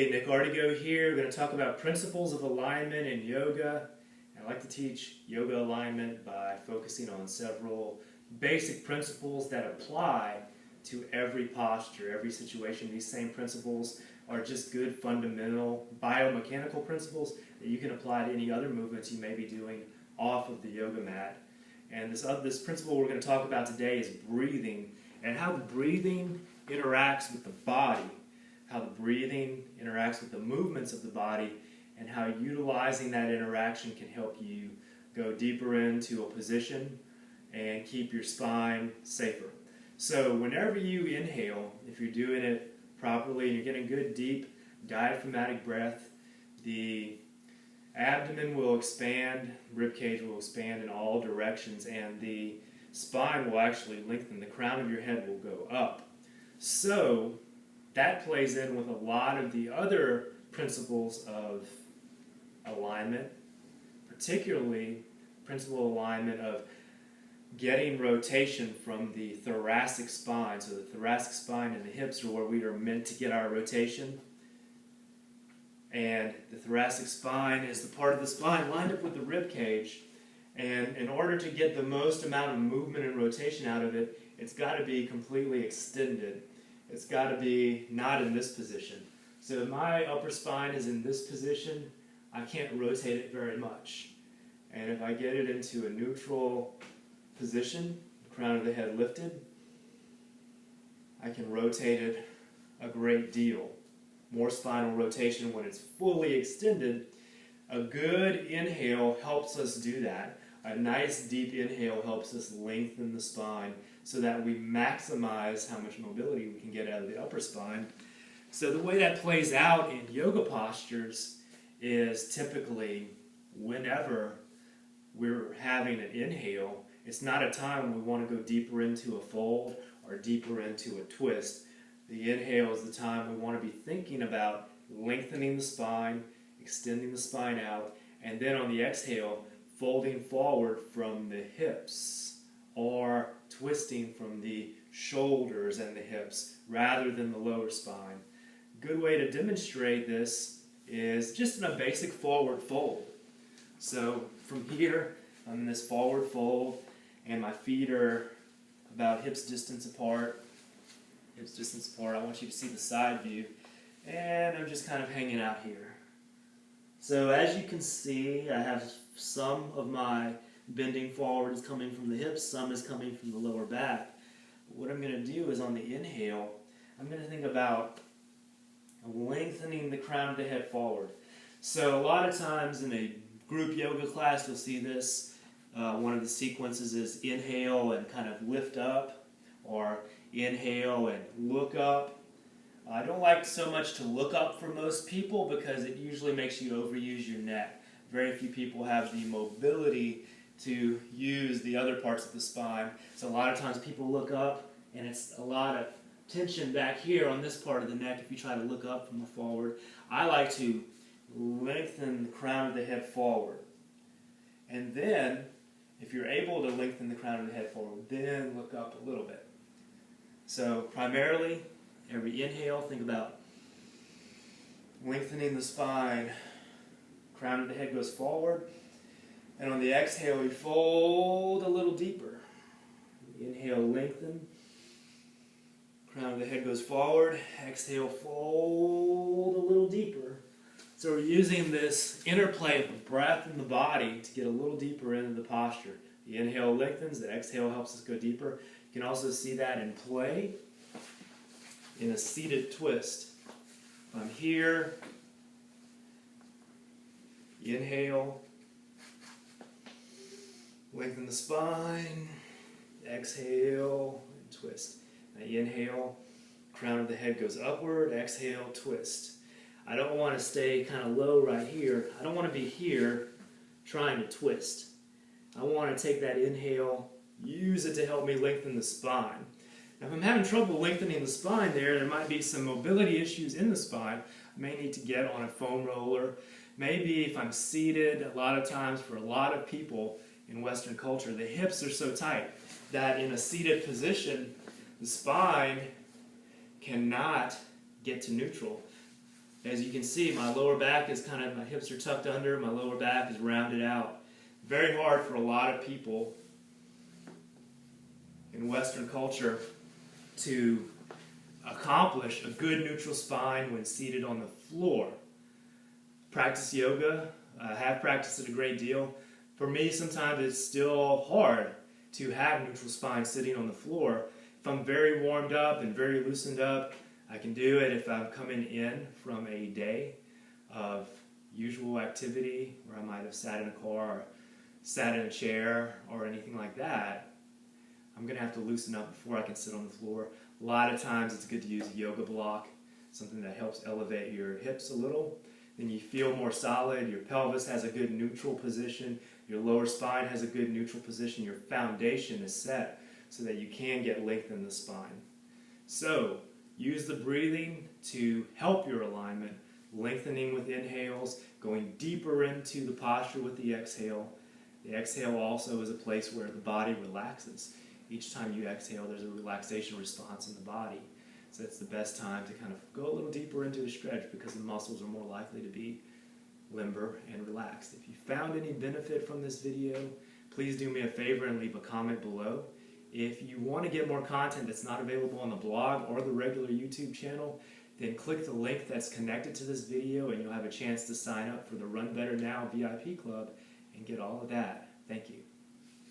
Hey, Nick Artigo here. We're going to talk about principles of alignment in yoga. I like to teach yoga alignment by focusing on several basic principles that apply to every posture, every situation. These same principles are just good fundamental biomechanical principles that you can apply to any other movements you may be doing off of the yoga mat. And this principle we're going to talk about today is breathing, and how the breathing interacts with the body, how the breathing interacts with the movements of the body, and how utilizing that interaction can help you go deeper into a position and keep your spine safer. So whenever you inhale, if you're doing it properly and you're getting good deep diaphragmatic breath, the abdomen will expand, rib cage will expand in all directions, and the spine will actually lengthen. The crown of your head will go up. So that plays in with a lot of the other principles of alignment, particularly principle of alignment of getting rotation from the thoracic spine. So the thoracic spine and the hips are where we are meant to get our rotation. And the thoracic spine is the part of the spine lined up with the rib cage. And in order to get the most amount of movement and rotation out of it, it's got to be completely extended. It's got to be not in this position. So if my upper spine is in this position, I can't rotate it very much. And if I get it into a neutral position, the crown of the head lifted, I can rotate it a great deal. More spinal rotation when it's fully extended. A good inhale helps us do that. A nice deep inhale helps us lengthen the spine so that we maximize how much mobility we can get out of the upper spine. So the way that plays out in yoga postures is typically whenever we're having an inhale, it's not a time when we want to go deeper into a fold or deeper into a twist. The inhale is the time we want to be thinking about lengthening the spine, extending the spine out, and then on the exhale, folding forward from the hips or twisting from the shoulders and the hips rather than the lower spine. Good way to demonstrate this is just in a basic forward fold. So from here, I'm in this forward fold, and my feet are about hips distance apart. Hips distance apart. I want you to see the side view. And I'm just kind of hanging out here. So as you can see, I have some of my bending forward is coming from the hips, some is coming from the lower back. What I'm going to do is on the inhale, I'm going to think about lengthening the crown of the head forward. So a lot of times in a group yoga class, you'll see this. One of the sequences is inhale and kind of lift up, or inhale and look up. I don't like so much to look up for most people because it usually makes you overuse your neck. Very few people have the mobility to use the other parts of the spine. So a lot of times people look up and it's a lot of tension back here on this part of the neck if you try to look up from the forward. I like to lengthen the crown of the head forward. And then, if you're able to lengthen the crown of the head forward, then look up a little bit. So primarily, every inhale, think about lengthening the spine. Crown of the head goes forward. And on the exhale, we fold a little deeper. Inhale, lengthen. Crown of the head goes forward. Exhale, fold a little deeper. So we're using this interplay of the breath and the body to get a little deeper into the posture. The inhale lengthens, the exhale helps us go deeper. You can also see that in play in a seated twist. I'm here, inhale, lengthen the spine, exhale, and twist. Now inhale, crown of the head goes upward, exhale, twist. I don't want to stay kind of low right here. I don't want to be here trying to twist. I want to take that inhale, use it to help me lengthen the spine. Now if I'm having trouble lengthening the spine there might be some mobility issues in the spine. I may need to get on a foam roller. Maybe if I'm seated, a lot of times for a lot of people in Western culture, the hips are so tight that in a seated position, the spine cannot get to neutral. As you can see, my lower back is kind of, my hips are tucked under, my lower back is rounded out. Very hard for a lot of people in Western culture to accomplish a good neutral spine when seated on the floor. Practice yoga, I have practiced it a great deal. For me, sometimes it's still hard to have neutral spine sitting on the floor. If I'm very warmed up and very loosened up, I can do it. If I'm coming in from a day of usual activity where I might have sat in a car or sat in a chair or anything like that, I'm going to have to loosen up before I can sit on the floor. A lot of times it's good to use a yoga block, something that helps elevate your hips a little. Then you feel more solid, your pelvis has a good neutral position, your lower spine has a good neutral position, your foundation is set so that you can get length in the spine. So, use the breathing to help your alignment, lengthening with inhales, going deeper into the posture with the exhale. The exhale also is a place where the body relaxes. Each time you exhale, there's a relaxation response in the body. So it's the best time to kind of go a little deeper into the stretch because the muscles are more likely to be limber and relaxed. If you found any benefit from this video, please do me a favor and leave a comment below. If you want to get more content that's not available on the blog or the regular YouTube channel, then click the link that's connected to this video and you'll have a chance to sign up for the Run Better Now VIP Club and get all of that. Thank you.